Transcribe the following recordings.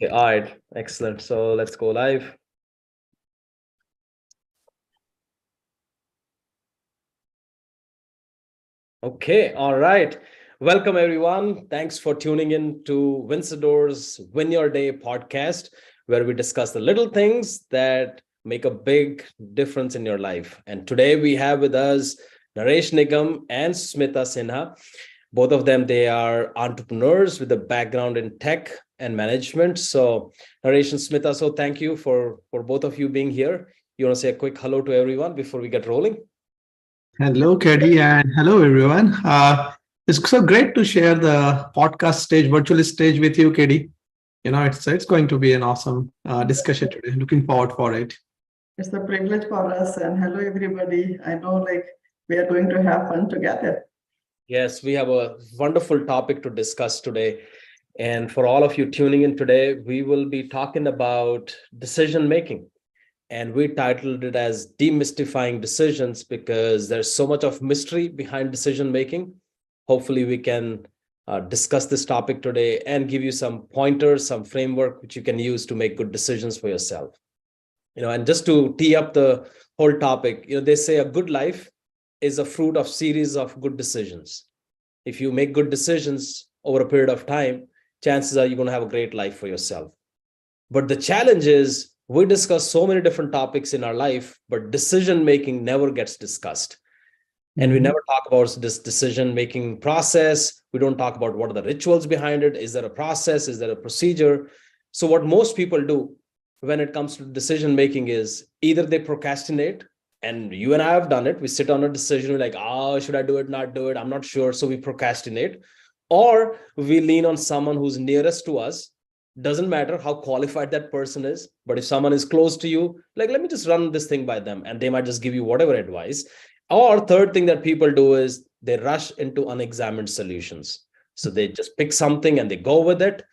Okay, all right, excellent. So let's go live. Okay, all right. Welcome, everyone. Thanks for tuning in to Winsador's Win Your Day podcast, where we discuss the little things that make a big difference in your life. And today we have with us Naresh Nigam and Smita Sinha. Both of them, they are entrepreneurs with a background in tech and management. So Naresh and Smita, so thank you for both of you being here. You want to say a quick hello to everyone before we get rolling? Hello, Keddy, and hello, everyone. It's so great to share the podcast stage, virtual stage with you, Keddy. It's going to be an awesome discussion today. Looking forward for it. It's a privilege for us, and hello everybody. I know we are going to have fun together. Yes, we have a wonderful topic to discuss today. And for all of you tuning in today, we will be talking about decision making. And we titled it as Demystifying Decisions because there's so much of mystery behind decision making. Hopefully, we can discuss this topic today and give you some pointers, some framework which you can use to make good decisions for yourself. And just to tee up the whole topic, they say a good life is a fruit of series of good decisions. If you make good decisions over a period of time, chances are you're going to have a great life for yourself. But the challenge is we discuss so many different topics in our life, but decision making never gets discussed. And we never talk about this decision making process. We don't talk about what are the rituals behind it. Is there a process? Is there a procedure? So what most people do when it comes to decision making is either they procrastinate, and you and I have done it. We sit on a decision, we're like, oh, should I do it, not do it? I'm not sure. So we procrastinate. Or we lean on someone who's nearest to us. Doesn't matter how qualified that person is, but if someone is close to you, like, let me just run this thing by them, and they might just give you whatever advice. Or third thing that people do is they rush into unexamined solutions. So they just pick something and they go with it.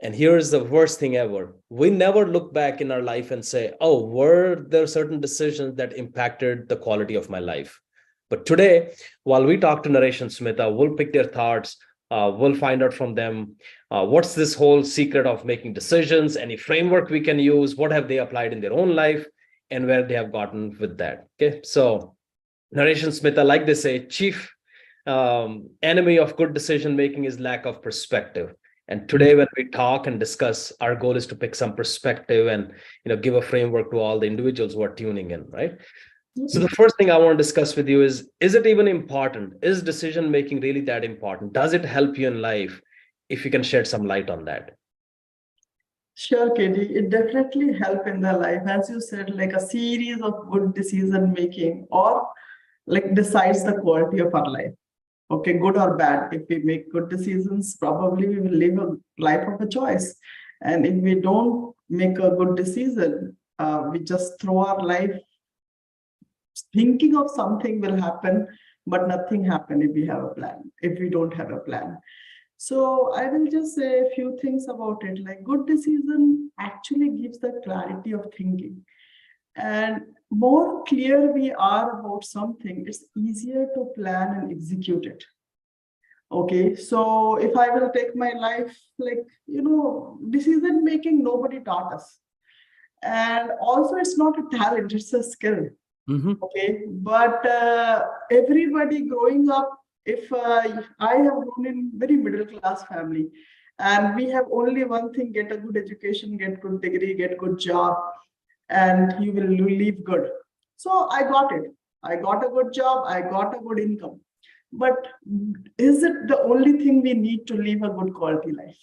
And here's the worst thing ever. We never look back in our life and say, oh, were there certain decisions that impacted the quality of my life? But today, while we talk to Naresh and Smita, we'll pick their thoughts. We'll find out from them what's this whole secret of making decisions, any framework we can use, what have they applied in their own life, and where they have gotten with that. Okay, so Naresh and Smita, like they say, chief enemy of good decision making is lack of perspective. And today, when we talk and discuss, our goal is to pick some perspective and give a framework to all the individuals who are tuning in, right? So the first thing I want to discuss with you is it even important? Is decision making really that important? Does it help you in life? If you can shed some light on that. Sure, Katie. It definitely help in the life. As you said, like a series of good decision making or like decides the quality of our life. Okay, good or bad. If we make good decisions, probably we will live a life of a choice. And if we don't make a good decision, we just throw our life thinking of something will happen, but nothing happen if we have a plan, if we don't have a plan. So I will just say a few things about it. Like good decision actually gives the clarity of thinking. And more clear we are about something, it's easier to plan and execute it. Okay, so if I will take my life, decision making, nobody taught us. And also, it's not a talent, it's a skill. Okay, but everybody growing up, if I have grown in very middle class family, and we have only one thing: get a good education, get good degree, get good job, and you will live good. So I got it. I got a good job. I got a good income. But is it the only thing we need to live a good quality life?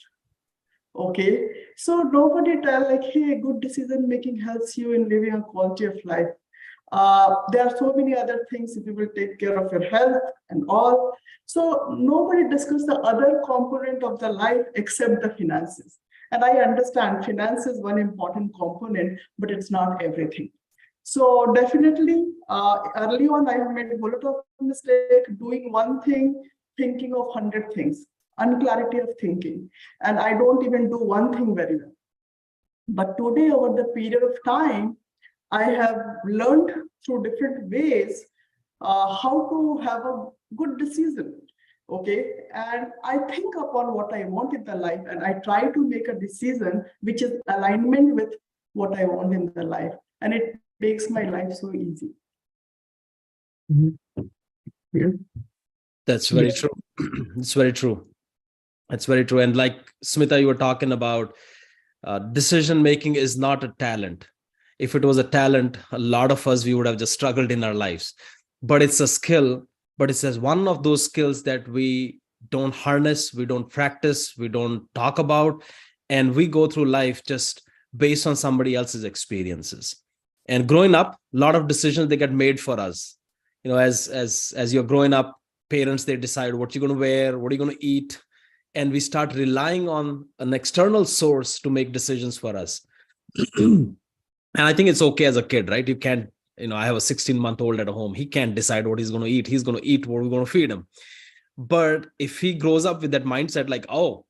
Okay, so nobody tell like, hey, good decision making helps you in living a quality of life. There are so many other things if you will take care of your health and all. So nobody discuss the other component of the life except the finances. And I understand finance is one important component, but it's not everything. So definitely, early on, I have made a lot of mistake doing one thing, thinking of 100 things, unclarity of thinking. And I don't even do one thing very well. But today, over the period of time, I have learned through different ways how to have a good decision. Okay, and I think upon what I want in the life, and I try to make a decision which is alignment with what I want in the life, and it makes my life so easy. Yeah. That's very true. It's very true. That's very true. And like Smita, you were talking about, decision making is not a talent. If it was a talent, a lot of us, we would have just struggled in our lives. But it's a skill. But it's as one of those skills that we don't harness, we don't practice, we don't talk about, and we go through life just based on somebody else's experiences. And growing up, a lot of decisions they get made for us. As you're growing up, parents, they decide what you're going to wear, what are you going to eat, and we start relying on an external source to make decisions for us. And I think it's okay as a kid, right? You can't, I have a 16-month-old at home. He can't decide what he's going to eat. He's going to eat what we're going to feed him. But if he grows up with that mindset, like, oh,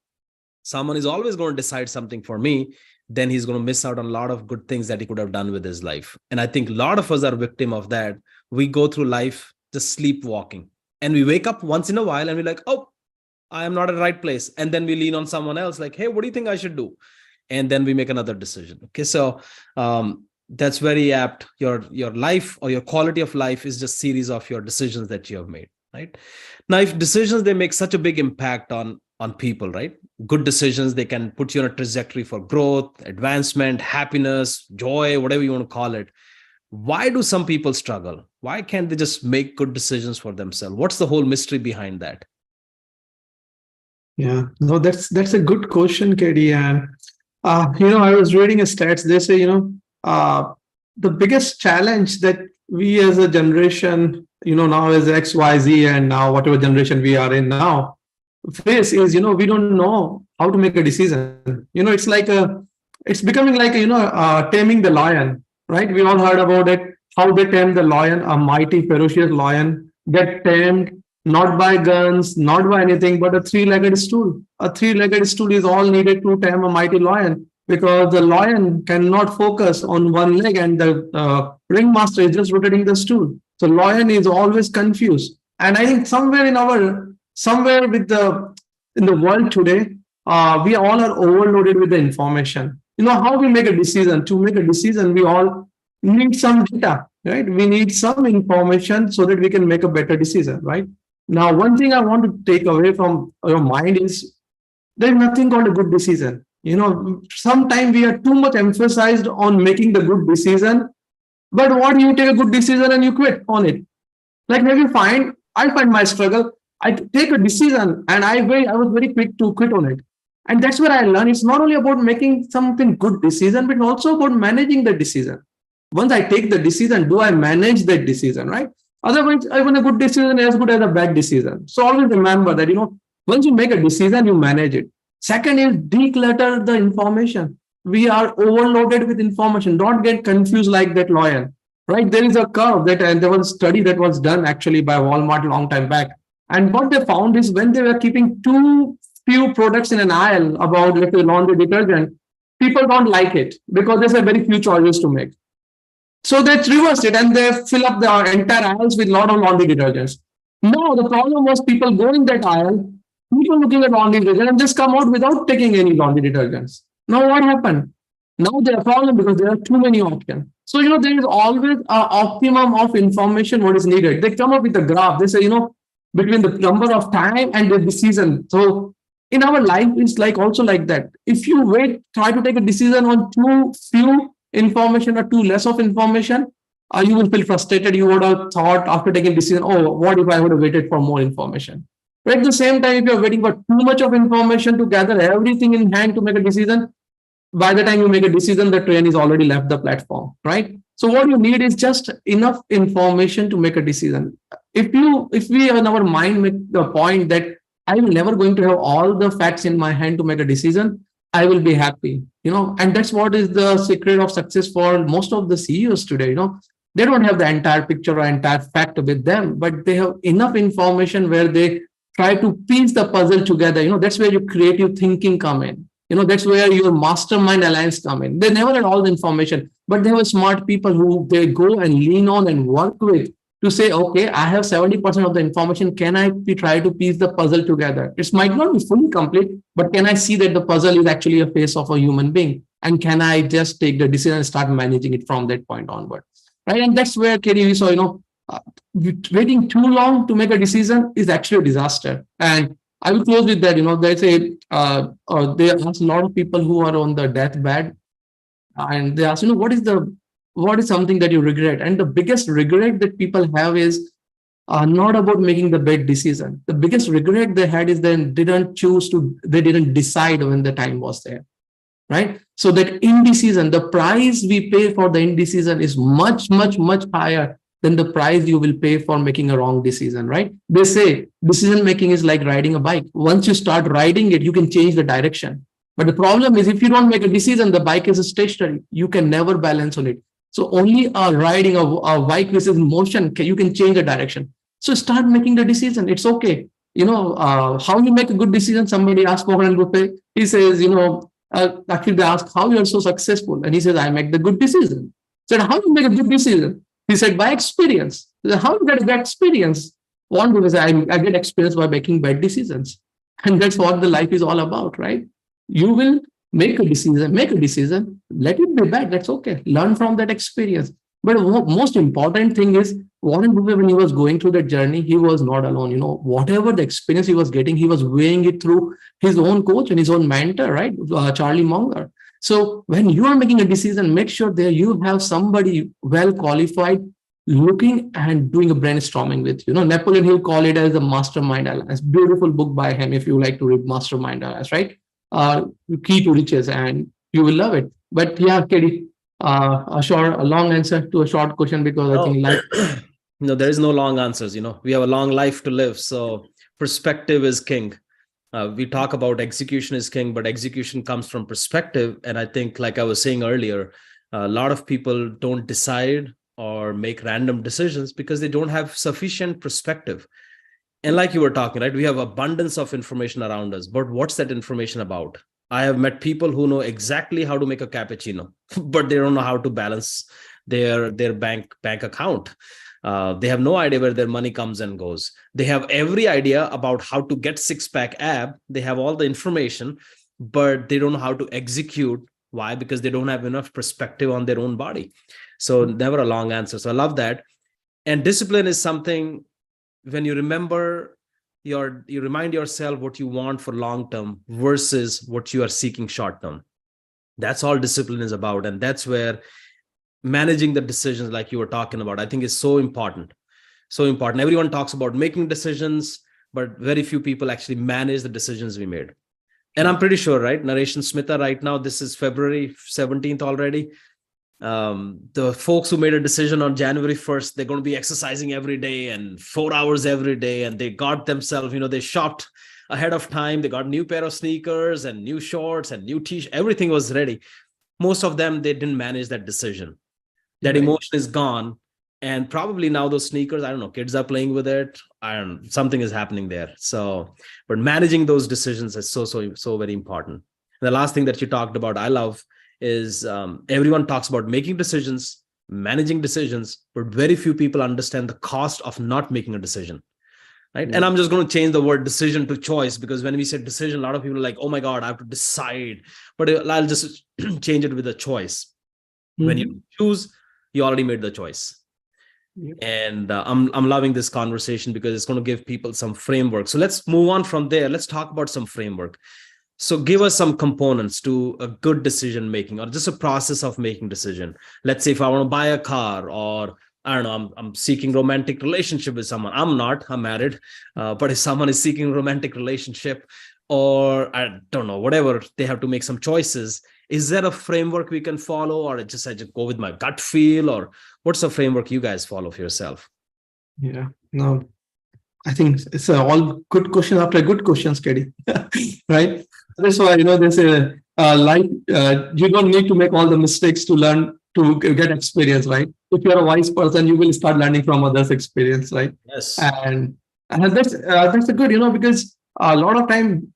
someone is always going to decide something for me, then he's going to miss out on a lot of good things that he could have done with his life. And I think a lot of us are victim of that. We go through life just sleepwalking, and we wake up once in a while and we're like, oh, I am not at the right place. And then we lean on someone else like, hey, what do you think I should do? And then we make another decision. Okay. So that's very apt. Your life or your quality of life is just series of your decisions that you have made, right? Now, if decisions, they make such a big impact on people, right? Good decisions, they can put you on a trajectory for growth, advancement, happiness, joy, whatever you want to call it. Why do some people struggle? Why can't they just make good decisions for themselves? What's the whole mystery behind that? Yeah, no, that's a good question, KD. And I was reading a stats. They say, the biggest challenge that we as a generation, now as XYZ and now whatever generation we are in now, face is, we don't know how to make a decision. It's becoming like, taming the lion, right? We all heard about it, how they tame the lion, a mighty, ferocious lion, get tamed not by guns, not by anything, but a three-legged stool. A three-legged stool is all needed to tame a mighty lion, because the lion cannot focus on one leg and the ringmaster is just rotating the stool. So lion is always confused. And I think somewhere in the world today, we all are overloaded with the information. How we make a decision. To make a decision, we all need some data, right? We need some information so that we can make a better decision, right? Now, one thing I want to take away from your mind is there's nothing called a good decision. Sometimes we are too much emphasized on making the good decision, but what do you take a good decision and you quit on it? Like maybe I find my struggle. I take a decision and I was very quick to quit on it. And that's where I learned it's not only about making something good decision, but also about managing the decision. Once I take the decision, do I manage that decision, right? Otherwise, even a good decision is as good as a bad decision. So always remember that, once you make a decision, you manage it. Second is declutter the information. We are overloaded with information. Don't get confused like that lion, right? There is a curve and there was a study that was done actually by Walmart a long time back. And what they found is when they were keeping too few products in an aisle about, let's say, laundry detergent, people don't like it because there's a very few choices to make. So they reversed it and they fill up the entire aisles with a lot of laundry detergents. Now, the problem was people go in that aisle, people looking at laundry detergent and just come out without taking any laundry detergents. Now, what happened? Now there's a problem because there are too many options. So, there is always an optimum of information what is needed. They come up with a graph. They say, between the number of time and the decision. So, in our life, it's also like that. If you try to take a decision on too few information or too less of information, you will feel frustrated. You would have thought after taking a decision, oh, what if I would have waited for more information? But at the same time, if you're waiting for too much of information to gather everything in hand to make a decision, by the time you make a decision, the train is already left the platform, right? So what you need is just enough information to make a decision. If we in our mind make the point that I will never going to have all the facts in my hand to make a decision, I will be happy, and that's what is the secret of success for most of the CEOs today. They don't have the entire picture or entire fact with them, but they have enough information where they try to piece the puzzle together. That's where your creative thinking come in. That's where your mastermind alliance come in. They never had all the information, but they have smart people who they go and lean on and work with to say, okay, I have 70% of the information. Can I try to piece the puzzle together? It might not be fully complete, but can I see that the puzzle is actually a face of a human being? And can I just take the decision and start managing it from that point onward? Right. And that's where, Katie, we saw, uh, waiting too long to make a decision is actually a disaster. And I will close with that. There's there are a lot of people who are on the deathbed, and they ask, what is something that you regret? And the biggest regret that people have is not about making the bad decision. The biggest regret they had is they didn't decide when the time was there, right? So that indecision, the price we pay for the indecision is much, much, much higher than the price you will pay for making a wrong decision, right? They say decision making is like riding a bike. Once you start riding it, you can change the direction. But the problem is if you don't make a decision, the bike is stationary. You can never balance on it. So only riding a bike which is in motion, you can change the direction. So start making the decision. It's okay. How you make a good decision? Somebody asked Mohan Buffet. He says, actually they ask how you are so successful. And he says, I make the good decision. Said, how do you make a good decision? He said, by experience. Said, how do you get a bad experience? One because I get experience by making bad decisions. And that's what the life is all about, right? You will make a decision, let it be bad, that's okay. Learn from that experience. But most important thing is, Warren Buffett, when he was going through that journey, he was not alone. Whatever the experience he was getting, he was weighing it through his own coach and his own mentor, right? Charlie Munger. So when you are making a decision, make sure that you have somebody well qualified looking and doing a brainstorming with you. Napoleon Hill call it as the mastermind alliance. Beautiful book by him if you like to read Mastermind Alliance, right? Key to riches, and you will love it. But yeah, Katie, a long answer to a short question, because I think life. No, there is no long answers. We have a long life to live. So perspective is king. We talk about execution is king, but execution comes from perspective. And I think, like I was saying earlier, a lot of people don't decide or make random decisions because they don't have sufficient perspective. And like you were talking, right, we have abundance of information around us, but what's that information about? I have met people who know exactly how to make a cappuccino, but they don't know how to balance their bank account. They have no idea where their money comes and goes. They have every idea about how to get six-pack ab. They have all the information, but they don't know how to execute. Why? Because they don't have enough perspective on their own body. So never a long answer. So I love that. And discipline is something, when you remember, you remind yourself what you want for long term versus what you are seeking short term. That's all discipline is about. And that's where managing the decisions, like you were talking about, I think is so important. So important. Everyone talks about making decisions, but very few people actually manage the decisions we made. And I'm pretty sure, right, Narration Smitha, right now, this is February 17th already. The folks who made a decision on January 1st, they're going to be exercising every day and 4 hours every day. And they got themselves, they shopped ahead of time. They got new pair of sneakers and new shorts and new t-shirt. Everything was ready. Most of them, they didn't manage that decision. That emotion is gone. And probably now those sneakers, I don't know, kids are playing with it. Something is happening there. So, but managing those decisions is so very important. And the last thing that you talked about, I love, is everyone talks about making decisions, managing decisions, but very few people understand the cost of not making a decision, right? And I'm just going to change the word decision to choice, because when we say decision, a lot of people are like, oh my God, I have to decide. But I'll just change it with a choice. When you choose, you already made the choice. And I'm loving this conversation because it's going to give people some framework. So let's move on from there. Let's talk about some framework. So give us some components to a good decision making, or just a process of making decision. Let's say if I want to buy a car, or I don't know, I'm seeking romantic relationship with someone. I'm married, but if someone is seeking romantic relationship, or I don't know, whatever, they have to make some choices. Is there a framework we can follow, or I just go with my gut feel, or what's the framework you guys follow for yourself? Yeah, no, I think it's all good questions after good questions, Katie. Right? That's why, there's a you don't need to make all the mistakes to learn, to get experience, right? If you're a wise person, you will start learning from others' experience, right? Yes. And that's a good, because a lot of time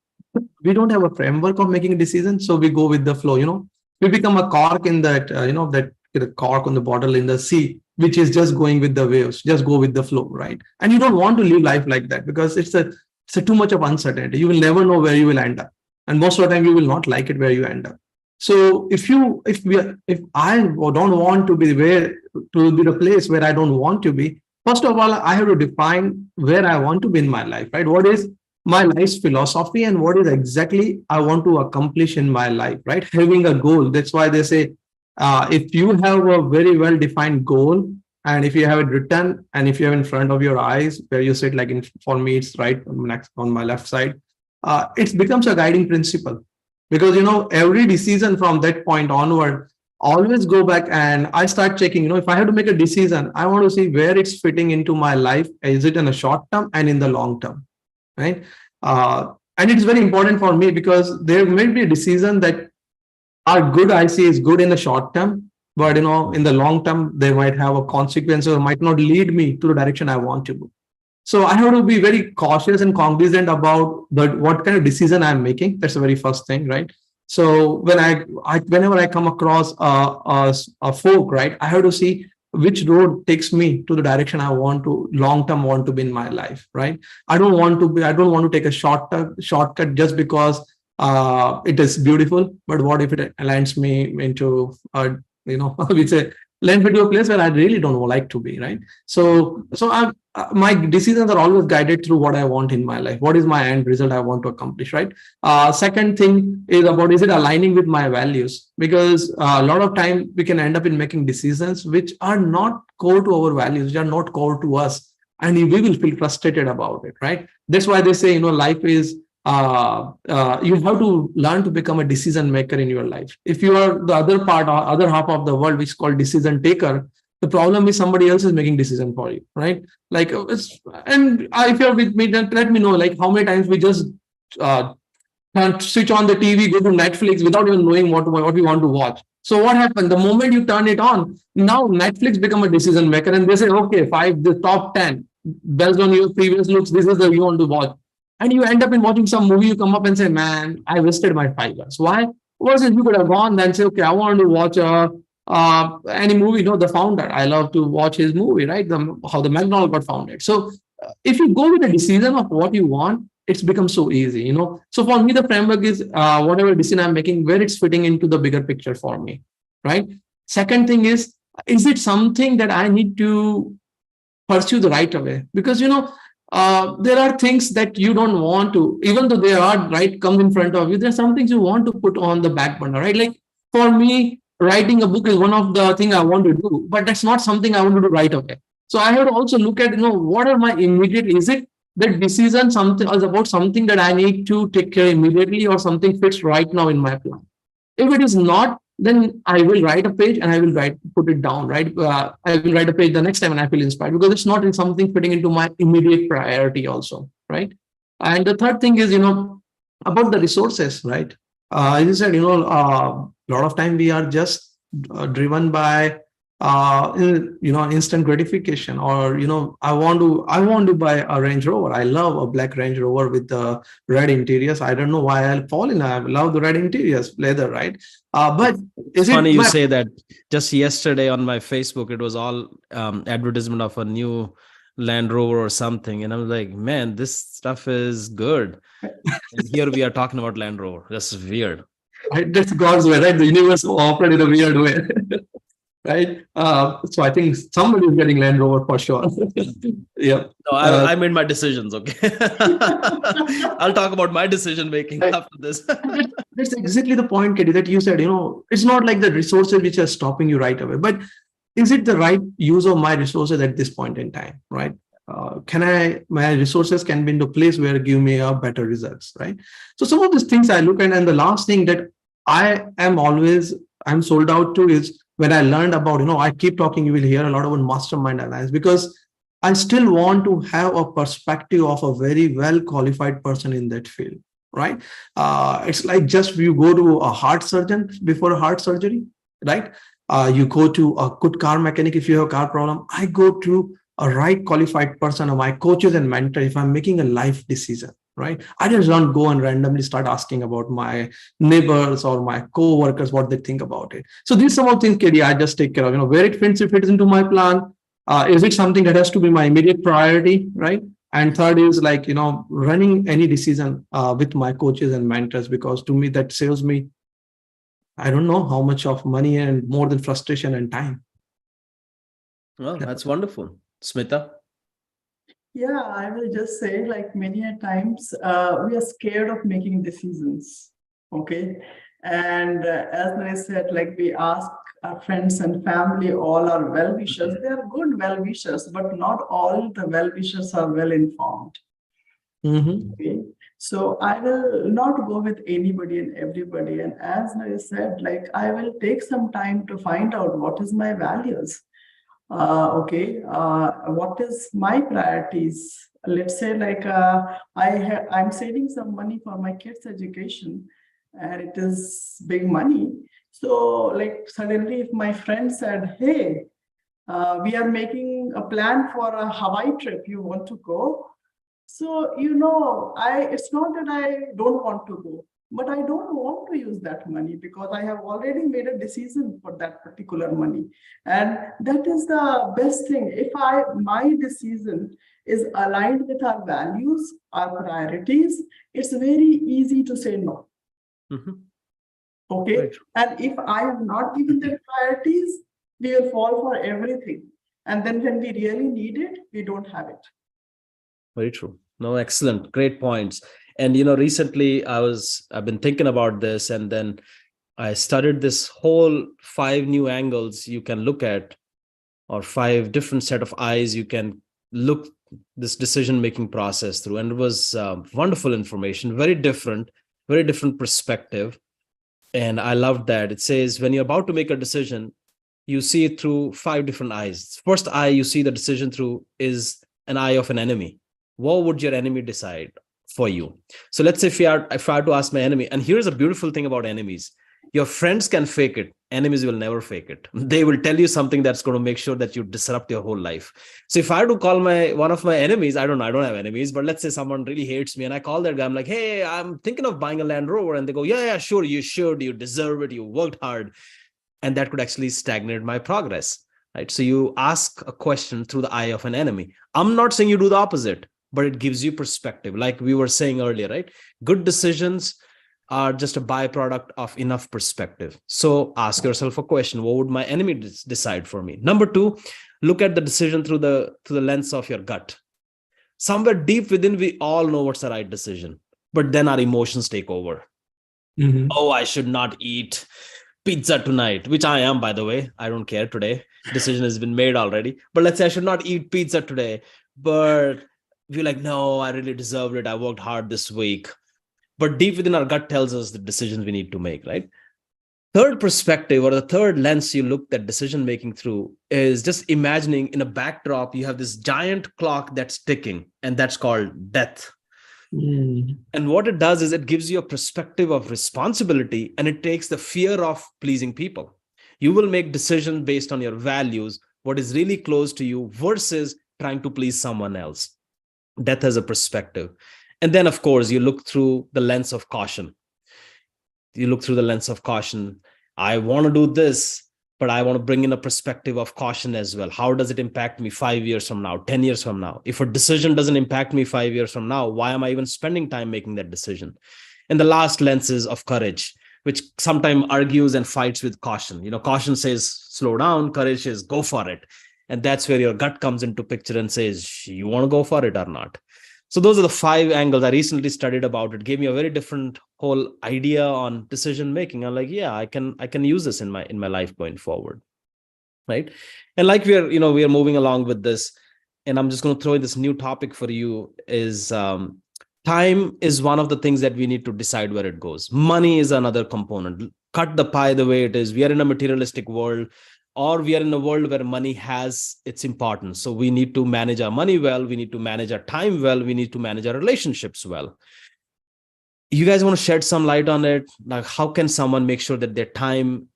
we don't have a framework of making a decision, so we go with the flow. We become a cork in that, that cork on the bottle in the sea. which is just going with the waves, just go with the flow, right? And you don't want to live life like that because it's too much of uncertainty. You will never know where you will end up, and most of the time you will not like it where you end up. So if I don't want to be the place where I don't want to be, first of all, I have to define where I want to be in my life, right? What is my life's philosophy and what is exactly I want to accomplish in my life, right? Having a goal. That's why they say, if you have a very well defined goal, and if you have it written, and if you have in front of your eyes where you sit, like for me, it's right on my left side, it becomes a guiding principle. Because every decision from that point onward, always go back and I start checking. If I have to make a decision, I want to see where it's fitting into my life. Is it in a short term and in the long term, right? And it's very important for me because there may be a decision that are good. I see is good in the short term, but in the long term, they might have a consequence or might not lead me to the direction I want to go. So I have to be very cautious and cognizant about what kind of decision I'm making. That's the very first thing, right? So whenever I come across a folk, right, I have to see which road takes me to the direction I want to long term want to be in my life, right? I don't want to take a shortcut just because it is beautiful. But what if it lands me into we say land me to a place where I really don't like to be, right? So my decisions are always guided through what I want in my life. What is my end result I want to accomplish, right? Second thing is it aligning with my values? Because a lot of time we can end up in making decisions which are not core to our values, which are not core to us, and we will feel frustrated about it, right? That's why they say, life is you have to learn to become a decision maker in your life. If you are the other half of the world, which is called decision taker, the problem is somebody else is making decision for you, right? Like if you're with me, then let me know, like how many times we just switch on the TV, go to Netflix without even knowing what we want to watch. So what happened? The moment you turn it on, now Netflix become a decision maker, and they say, okay, the top 10 based on your previous looks, this is the you want to watch. And you end up in watching some movie, you come up and say, man, I wasted my 5 years. Why? Versus you could have gone then say, okay, I want to watch any movie, the founder. I love to watch his movie, right? How the McDonald's got founded. So if you go with the decision of what you want, it's become so easy, So for me, the framework is whatever decision I'm making, where it's fitting into the bigger picture for me, right? Second thing is it something that I need to pursue the right away? Because, there are things that you don't want to, even though they are right, come in front of you, there's some things you want to put on the back burner, right? Like for me, writing a book is one of the things I want to do, but that's not something I want to do right away. So I have to also look at, what are my immediate, is it that decision something is about something that I need to take care immediately or something fits right now in my plan? If it is not, then I will write a page and I will put it down, right? I will write a page the next time and I feel inspired because it's not in something fitting into my immediate priority also, right? And the third thing is, about the resources, right? As you said, a lot of time we are just driven by, instant gratification, or, I want to buy a Range Rover. I love a black Range Rover with the red interiors. I don't know why I'll fall in. I love the red interiors, leather, right? But it's funny you say that. Just yesterday on my Facebook, it was all advertisement of a new Land Rover or something. And I was like, man, this stuff is good. And here we are talking about Land Rover. That's weird. Right? That's God's way, right? The universe operated in a weird way. Right. So I think somebody is getting Land Rover for sure. Yeah. No, I made my decisions. Okay. I'll talk about my decision making after this. That's exactly the point, Katie, that you said, it's not like the resources which are stopping you right away, but is it the right use of my resources at this point in time, right? My resources can be in the place where give me a better results, right? So some of these things I look at, and the last thing that I'm sold out to is when I learned about, I keep talking, you will hear a lot about mastermind analysis, because I still want to have a perspective of a very well qualified person in that field, right? It's like just you go to a heart surgeon before a heart surgery, right? You go to a good car mechanic if you have a car problem. I go to a right qualified person, or my coaches and mentor if I'm making a life decision, right? I just don't go and randomly start asking about my neighbors or my co-workers, what they think about it. So these some of things, Katie, I just take care of, where it fits into my plan, Is it something that has to be my immediate priority, right? And third is like, running any decision with my coaches and mentors, because to me that saves me, I don't know how much of money and more than frustration and time. Oh, that's wonderful. Smita? Yeah, I will just say, like many a times, we are scared of making decisions. Okay. And as I said, like we ask our friends and family, all are well wishers. They are good well wishers, but not all the well wishers are well informed. Mm-hmm. Okay. So I will not go with anybody and everybody. And as I said, like I will take some time to find out what is my values. What is my priorities? Let's say like I'm saving some money for my kids' education, and it is big money. So like suddenly, if my friend said, "Hey, we are making a plan for a Hawaii trip. You want to go?" So, it's not that I don't want to go, but I don't want to use that money because I have already made a decision for that particular money. And that is the best thing. If my decision is aligned with our values, our priorities, it's very easy to say no. Mm-hmm. Okay. Right. And if I have not given the priorities, we will fall for everything. And then when we really need it, we don't have it. Very true. No, excellent. Great points. And, recently I've been thinking about this, and then I studied this whole 5 new angles you can look at, or 5 different set of eyes you can look this decision-making process through. And it was wonderful information, very different perspective. And I loved that. It says, when you're about to make a decision, you see it through 5 different eyes. First eye you see the decision through is an eye of an enemy. What would your enemy decide for you? So let's say if I had to ask my enemy, and here's a beautiful thing about enemies. Your friends can fake it. Enemies will never fake it. They will tell you something that's going to make sure that you disrupt your whole life. So if I had to call one of my enemies, I don't have enemies, but let's say someone really hates me and I call that guy, I'm like, hey, I'm thinking of buying a Land Rover. And they go, yeah, sure, you should. You deserve it. You worked hard. And that could actually stagnate my progress, right? So you ask a question through the eye of an enemy. I'm not saying you do the opposite, but it gives you perspective. Like we were saying earlier, right? Good decisions are just a byproduct of enough perspective. So ask yourself a question. What would my enemy decide for me? Number 2, look at the decision through the lens of your gut. Somewhere deep within, we all know what's the right decision, but then our emotions take over. Mm-hmm. Oh, I should not eat pizza tonight, which I am, by the way. I don't care today. Decision has been made already. But let's say I should not eat pizza today. But we're like, no, I really deserved it. I worked hard this week. But deep within, our gut tells us the decisions we need to make, right? Third perspective, or the third lens you look at decision making through, is just imagining in a backdrop, you have this giant clock that's ticking, and that's called death. And what it does is it gives you a perspective of responsibility, and it takes the fear of pleasing people. You will make decisions based on your values, what is really close to you, versus trying to please someone else. Death has a perspective. And then, of course, you look through the lens of caution. I want to do this, but I want to bring in a perspective of caution as well. How does it impact me 5 years from now, 10 years from now? If a decision doesn't impact me 5 years from now, why am I even spending time making that decision? And the last lens is of courage, which sometimes argues and fights with caution. Caution says, slow down. Courage says, go for it. And that's where your gut comes into picture and says, you want to go for it or not? So those are the 5 angles I recently studied about. It gave me a very different whole idea on decision making. I'm like, yeah, I can use this in my life going forward, right? And like we are moving along with this, and I'm just going to throw in this new topic for you. Is time is one of the things that we need to decide where it goes. Money is another component. Cut the pie the way it is. We are in a materialistic world, or we are in a world where money has its importance. So we need to manage our money well. We need to manage our time well. We need to manage our relationships well. You guys want to shed some light on it? Like, how can someone make sure that their time,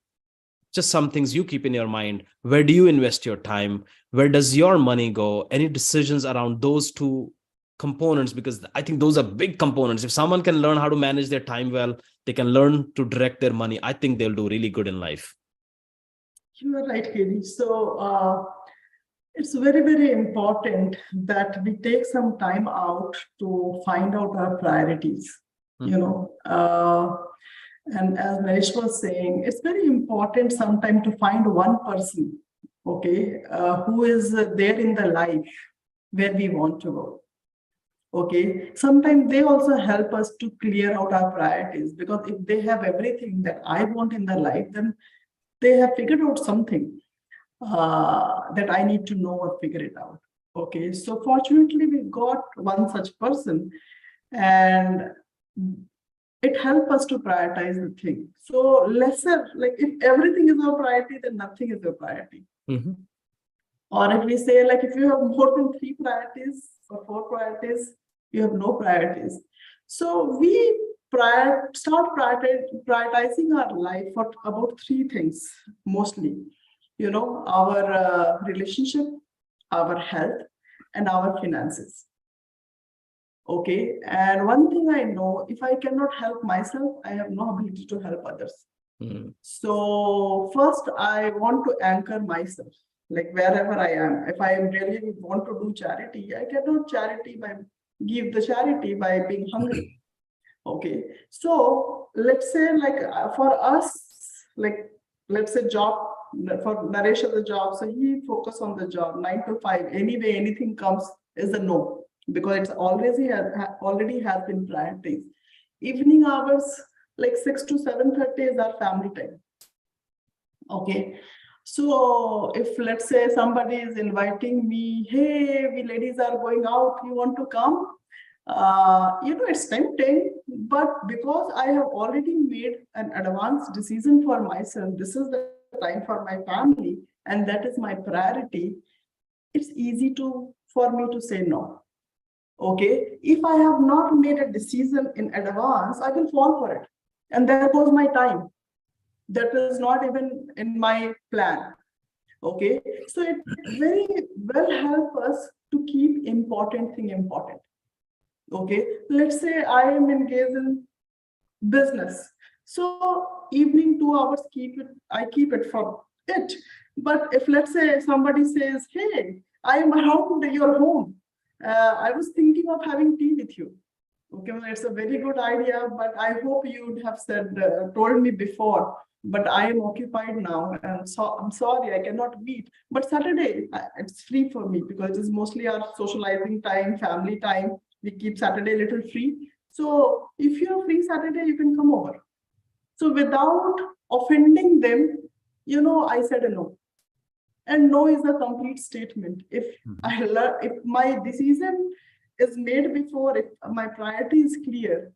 just some things you keep in your mind, where do you invest your time? Where does your money go? Any decisions around those 2 components? Because I think those are big components. If someone can learn how to manage their time well, they can learn to direct their money. I think they'll do really good in life. You are right, Katie. So It's very, very important that we take some time out to find out our priorities, you know. And as Naresh was saying, it's very important sometimes to find one person, okay, who is there in the life where we want to go. Okay, sometimes they also help us to clear out our priorities, because if they have everything that I want in their life, then they have figured out something that I need to know or figure it out. Okay, so fortunately, we got one such person, and it helped us to prioritize the thing. So lesser, like if everything is our priority, then nothing is your priority. Or if we say, like, if you have more than 3 priorities or 4 priorities, you have no priorities. So we start prioritizing our life for about 3 things mostly. You know, our relationship, our health, and our finances. Okay, and one thing I know, if I cannot help myself, I have no ability to help others. So first, I want to anchor myself, like wherever I am. If I really want to do charity, I cannot give the charity by being hungry. Okay, so let's say, like for us, like let's say job, for Naresh as a job, so he focus on the job 9 to 5. Anyway, anything comes is a no, because it's already has been prioritized. Evening hours, like 6 to 7:30 is our family time. Okay, so if let's say somebody is inviting me, hey, we ladies are going out, you want to come? You know, it's tempting, but because I have already made an advanced decision for myself, this is the time for my family, and that is my priority, it's easy for me to say no. Okay, if I have not made a decision in advance, I will fall for it, and there goes my time. That is not even in my plan. Okay, so it very well help us to keep important thing important. Okay, let's say I am engaged in business, so evening 2 hours I keep it for it. But if let's say somebody says, hey, I am around your home, I was thinking of having tea with you. Okay, well, it's a very good idea, but I hope you would have told me before, but I am occupied now, and so I'm sorry, I cannot meet. But Saturday, it's free for me, because it is mostly our socializing time, family time. We keep Saturday a little free. So if you're free Saturday, you can come over. So without offending them, you know, I said a no. And no is a complete statement. If my decision is made before, if my priority is clear,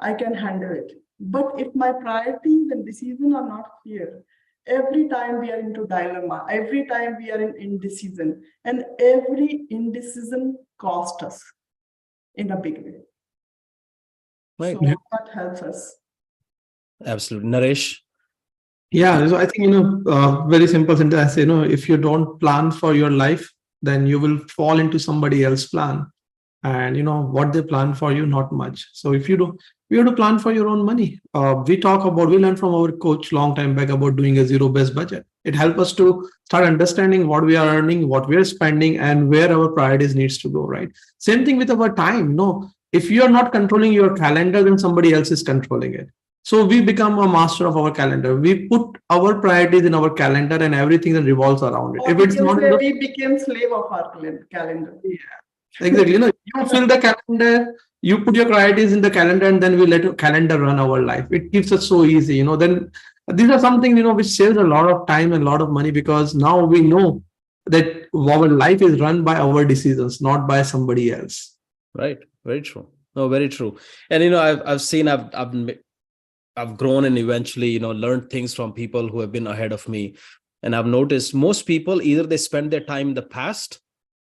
I can handle it. But if my priorities and decisions are not clear, every time we are into dilemma, every time we are in indecision, and every indecision costs us in a big way. Right. So that helps us. Absolutely. Naresh? Yeah, so I think, very simple sentence, if you don't plan for your life, then you will fall into somebody else's plan. And what they plan for you, not much. So if you have to plan for your own money. We learned from our coach long time back about doing a zero-based budget. It helps us to start understanding what we are earning, what we are spending, and where our priorities needs to go, right? Same thing with our time. No, if you are not controlling your calendar, then somebody else is controlling it. So we become a master of our calendar. We put our priorities in our calendar, and everything that revolves around it. Or if it's not, we became slave of our calendar. Yeah. Exactly. You fill the calendar, you put your priorities in the calendar, and then we let your calendar run our life. It keeps us so easy. Then these are something, which saves a lot of time and a lot of money, because now we know that our life is run by our decisions, not by somebody else. Right. Very true. No, very true. And, I've grown and eventually, learned things from people who have been ahead of me. And I've noticed most people, either they spend their time in the past,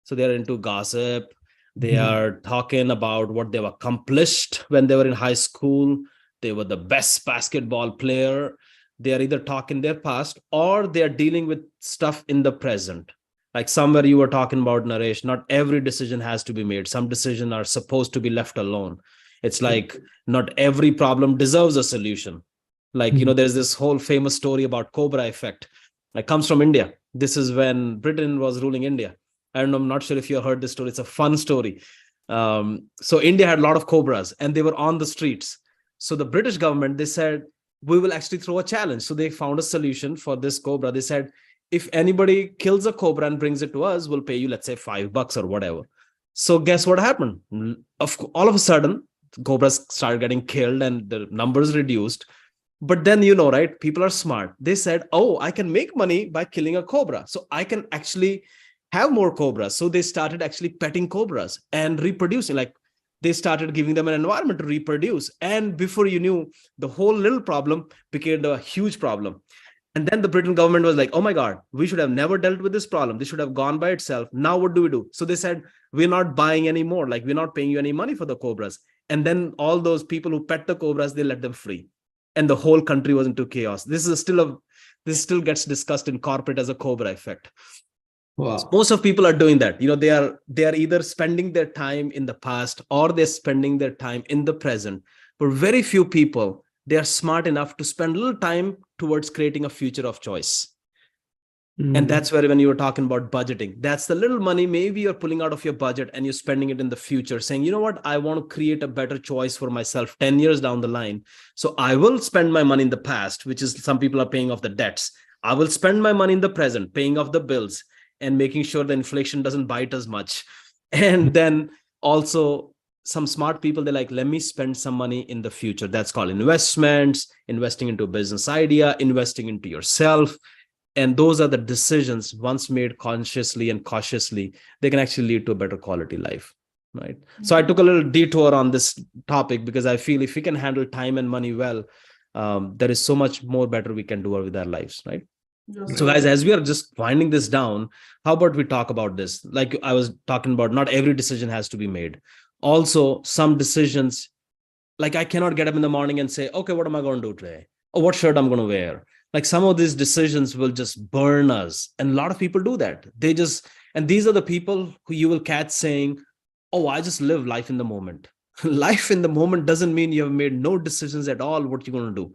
so they're into gossip. They are talking about what they've accomplished when they were in high school. They were the best basketball player. They are either talking their past, or they are dealing with stuff in the present. Like somewhere you were talking about, Naresh, not every decision has to be made. Some decisions are supposed to be left alone. It's like not every problem deserves a solution. Like, there's this whole famous story about Cobra effect. It comes from India. This is when Britain was ruling India. I'm not sure if you heard this story. It's a fun story. So India had a lot of cobras and they were on the streets. So the British government, they said, we will actually throw a challenge. So they found a solution for this cobra. They said, if anybody kills a cobra and brings it to us, we'll pay you, let's say $5 or whatever. So guess what happened? All of a sudden, cobras started getting killed and the numbers reduced. But then, right, people are smart. They said, oh, I can make money by killing a cobra. So I can actually have more cobras. So they started actually petting cobras and reproducing. Like they started giving them an environment to reproduce. And before you knew, the whole little problem became a huge problem. And then the Britain government was like, oh my God, we should have never dealt with this problem. This should have gone by itself. Now what do we do? So they said, we're not buying anymore. Like we're not paying you any money for the cobras. And then all those people who pet the cobras, they let them free. And the whole country was into chaos. This still gets discussed in corporate as a cobra effect. Wow. So most of people are doing that. They are either spending their time in the past or they're spending their time in the present. But very few people, they are smart enough to spend a little time towards creating a future of choice. And that's where, when you were talking about budgeting, that's the little money maybe you're pulling out of your budget and you're spending it in the future, saying, you know what, I want to create a better choice for myself 10 years down the line. So I will spend my money in the past, which is some people are paying off the debts. I will spend my money in the present, paying off the bills and making sure the inflation doesn't bite as much. And then also some smart people, they're like, let me spend some money in the future. That's called investments, investing into a business idea, investing into yourself. And those are the decisions, once made consciously and cautiously, they can actually lead to a better quality life, right? Mm-hmm. So I took a little detour on this topic because I feel if we can handle time and money well, there is so much more better we can do with our lives, right? Yes. So guys, as we are just winding this down, how about we talk about this? Like I was talking about, not every decision has to be made. Also, some decisions, like I cannot get up in the morning and say, okay, what am I going to do today? Or what shirt I'm going to wear? Like some of these decisions will just burn us. And a lot of people do that. And these are the people who you will catch saying, oh, I just live life in the moment. Life in the moment doesn't mean you have made no decisions at all what you're going to do.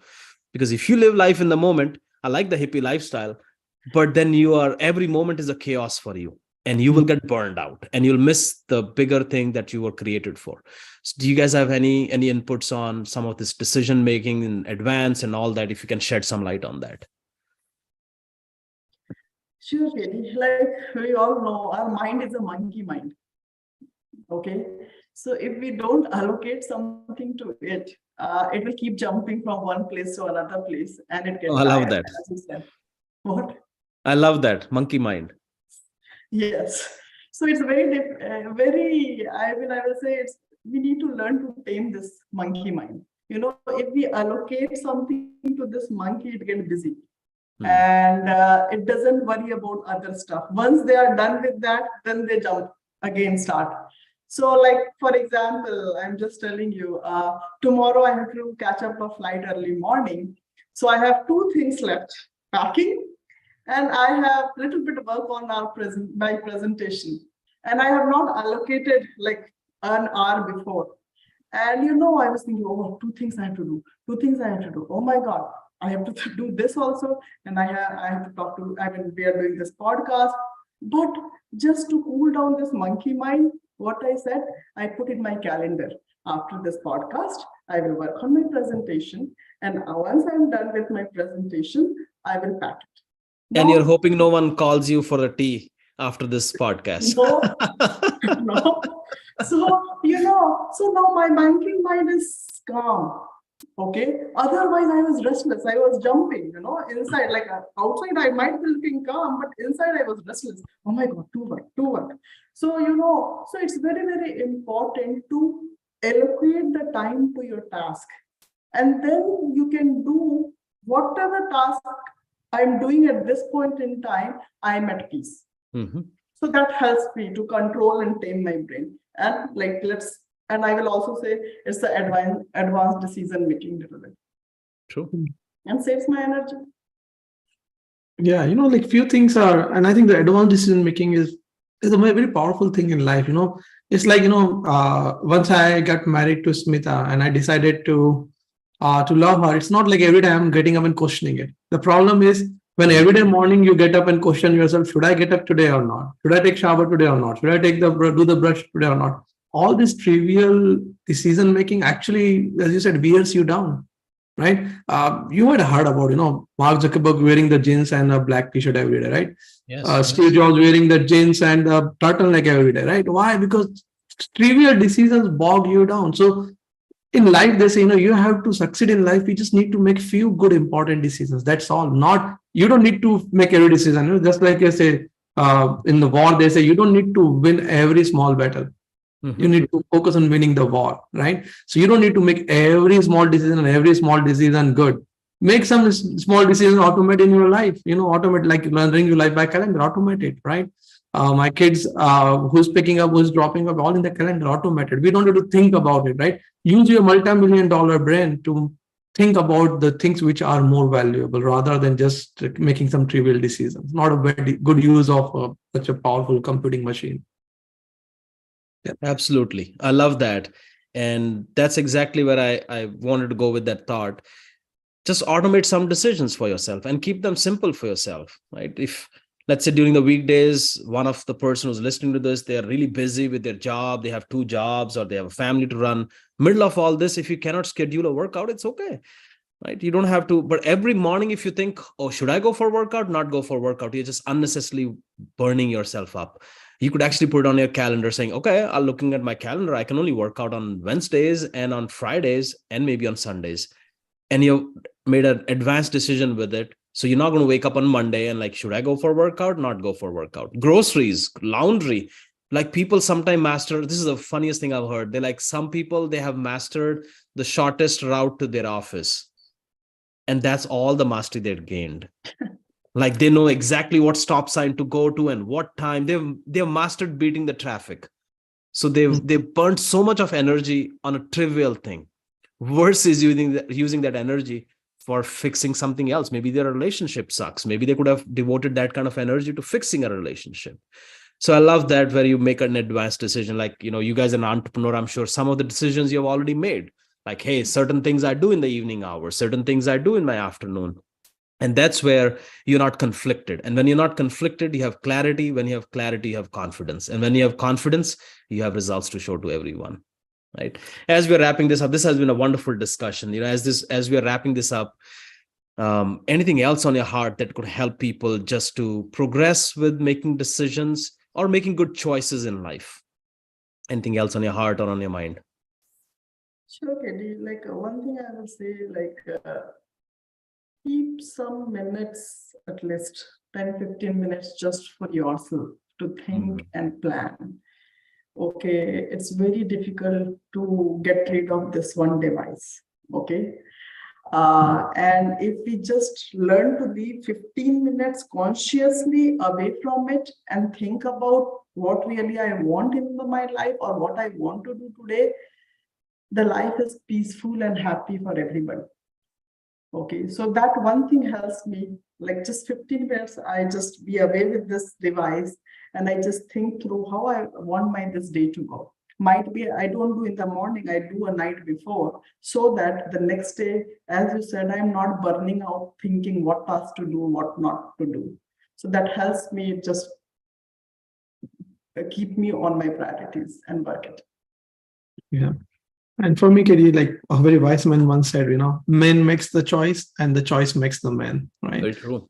Because if you live life in the moment, I like the hippie lifestyle, but then every moment is a chaos for you and you will get burned out and you'll miss the bigger thing that you were created for. So do you guys have any inputs on some of this decision making in advance and all that? If you can shed some light on that. Sure, Kelly. Like we all know, our mind is a monkey mind. Okay. So if we don't allocate something to it, it will keep jumping from one place to another place and it gets I love that. What? I love that. Monkey mind. Yes. So it's I will say we need to learn to tame this monkey mind. If we allocate something to this monkey, it gets busy. And it doesn't worry about other stuff. Once they are done with that, then they start. So like, for example, I'm just telling you, tomorrow I have to catch up a flight early morning. So I have two things left, packing, and I have a little bit of work on my presentation. And I have not allocated like an hour before. And I was thinking, oh, two things I have to do. Oh my God, I have to do this also. And I have to talk to, we are doing this podcast. But just to cool down this monkey mind, what I said, I put in my calendar. After this podcast, I will work on my presentation. And once I'm done with my presentation, I will pack it. And you're hoping no one calls you for a tea after this podcast. No. So now my banking mind is calm. Okay. Otherwise, I was restless. I was jumping, inside. Like outside, I might be looking calm, but inside, I was restless. Oh my God, too much. So, so it's very, very important to allocate the time to your task. And then you can do whatever task I'm doing at this point in time, I'm at peace. Mm-hmm. So that helps me to control and tame my brain. And I will also say it's the advanced decision making little bit. True. And saves my energy. Yeah, like few things are, and I think the advanced decision making is a very powerful thing in life. It's like, once I got married to Smita and I decided to love her, it's not like every time I'm getting up and questioning it. The problem is When every day morning you get up and question yourself, should I get up today or not? Should I take shower today or not? Should I do the brush today or not? All this trivial decision making actually, as you said, wears you down, right? You might have heard about, Mark Zuckerberg wearing the jeans and a black t-shirt every day, right? Yes. Steve Jobs wearing the jeans and a turtleneck every day, right? Why? Because trivial decisions bog you down. So in life, they say, you have to succeed in life. You just need to make few good, important decisions. That's all. Not, you don't need to make every decision. Just like I say, in the war, they say you don't need to win every small battle. You need to focus on winning the war, right? So you don't need to make every small decision and every small decision good. Make some small decisions automate in your life, automate, like running your life by calendar, automate it, right? My kids, who's picking up, who's dropping up, all in the calendar, automated. We don't need to think about it, right? Use your multi-million-dollar brain to think about the things which are more valuable rather than just making some trivial decisions. Not a very good use of such a powerful computing machine. Yeah. Absolutely. I love that. And that's exactly where I wanted to go with that thought. Just automate some decisions for yourself and keep them simple for yourself, right? If, let's say, during the weekdays, one of the person who's listening to this, they're really busy with their job, they have 2 jobs or they have a family to run. Middle of all this, if you cannot schedule a workout, it's okay, right? You don't have to. But every morning, if you think, oh, should I go for a workout? Not go for a workout. You're just unnecessarily burning yourself up. You could actually put it on your calendar saying, okay, I'm looking at my calendar. I can only work out on Wednesdays and on Fridays and maybe on Sundays. And you made an advanced decision with it. So you're not going to wake up on Monday and like, should I go for a workout? Not go for a workout. Groceries, laundry. Like people sometimes master, this is the funniest thing I've heard. They're like, some people, they have mastered the shortest route to their office. And that's all the mastery they've gained. Like they know exactly what stop sign to go to and what time. They've mastered beating the traffic. So they've burnt so much of energy on a trivial thing versus using that energy for fixing something else. Maybe their relationship sucks. Maybe they could have devoted that kind of energy to fixing a relationship. So I love that, where you make an advanced decision. Like, you guys are an entrepreneur. I'm sure some of the decisions you've already made, like, hey, certain things I do in the evening hours, certain things I do in my afternoon. And that's where you're not conflicted. And when you're not conflicted, you have clarity. When you have clarity, you have confidence. And when you have confidence, you have results to show to everyone. Right. As we're wrapping this up, this has been a wonderful discussion. As we're wrapping this up, anything else on your heart that could help people just to progress with making decisions or making good choices in life? Anything else on your heart or on your mind? Sure, Katie. Like one thing I will say, keep some minutes, at least 10-15 minutes just for yourself to think and plan. Okay, it's very difficult to get rid of this one device. Okay. And if we just learn to leave 15 minutes consciously away from it and think about what really I want in my life or what I want to do today, the life is peaceful and happy for everybody. Okay, so that one thing helps me, like just 15 minutes, I just be away with this device and I just think through how I want this day to go. Might be I don't do in the morning, I do a night before, so that the next day, as you said, I'm not burning out thinking what tasks to do, what not to do. So that helps me just keep me on my priorities and work it. Yeah. And for me, Katie, like a very wise man once said, man makes the choice and the choice makes the man, right? Very true.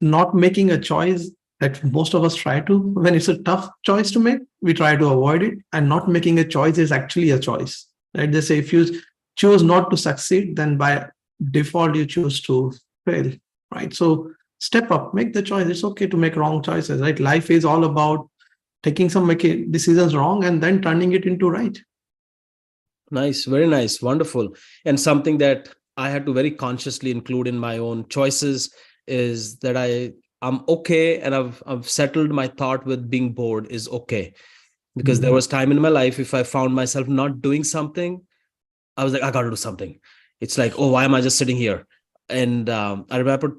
Not making a choice that most of us try to, when it's a tough choice to make, we try to avoid it. And not making a choice is actually a choice, right? They say if you choose not to succeed, then by default, you choose to fail, right? So step up, make the choice. It's okay to make wrong choices, right? Life is all about taking some decisions wrong and then turning it into right. Nice, very nice, wonderful. And something that I had to very consciously include in my own choices is that I'm okay, and I've settled my thought with being bored is okay. Because there was time in my life, if I found myself not doing something, I was like, I got to do something. It's like, oh, why am I just sitting here? And I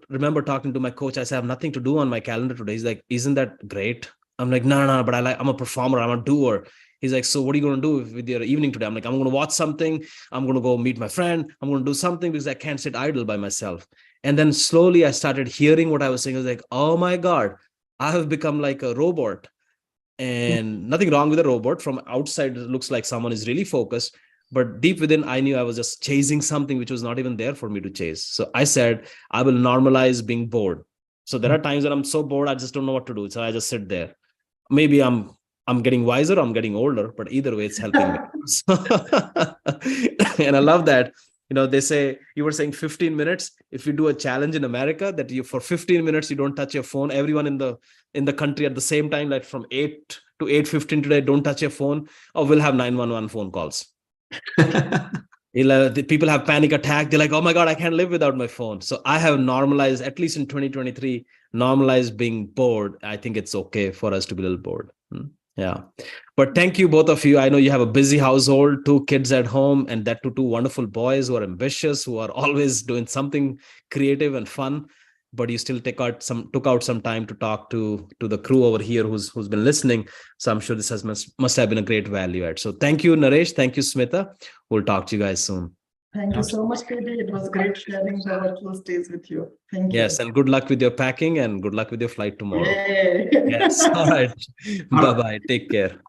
remember talking to my coach. I said, I have nothing to do on my calendar today. He's like, isn't that great? I'm like, no, but I'm a performer. I'm a doer. He's like, so what are you going to do with your evening today? I'm like, I'm going to watch something. I'm going to go meet my friend. I'm going to do something because I can't sit idle by myself. And then slowly I started hearing what I was saying. I was like, oh my God, I have become like a robot. And nothing wrong with a robot. From outside, it looks like someone is really focused. But deep within, I knew I was just chasing something which was not even there for me to chase. So I said, I will normalize being bored. So there are times when I'm so bored, I just don't know what to do. So I just sit there. Maybe I'm getting wiser, I'm getting older, but either way, it's helping me. And I love that. They say, you were saying 15 minutes. If you do a challenge in America that you for 15 minutes you don't touch your phone, everyone in the country at the same time, like from 8 to 8:15 today, don't touch your phone, or we'll have 911 phone calls. The people have panic attack. They're like, oh my God, I can't live without my phone. So I have normalized, at least in 2023, normalized being bored. I think it's okay for us to be a little bored. Yeah. But thank you, both of you. I know you have a busy household, 2 kids at home, and that to 2 wonderful boys who are ambitious, who are always doing something creative and fun. But you still took out some time to talk to the crew over here who's been listening. So I'm sure this must have been a great value add. So thank you, Naresh. Thank you, Smita. We'll talk to you guys soon. Thank you so much, KD. It was great sharing the virtual stays with you. Thank you. Yes, and good luck with your packing and good luck with your flight tomorrow. Yay. Yes. All right. Bye-bye. Take care.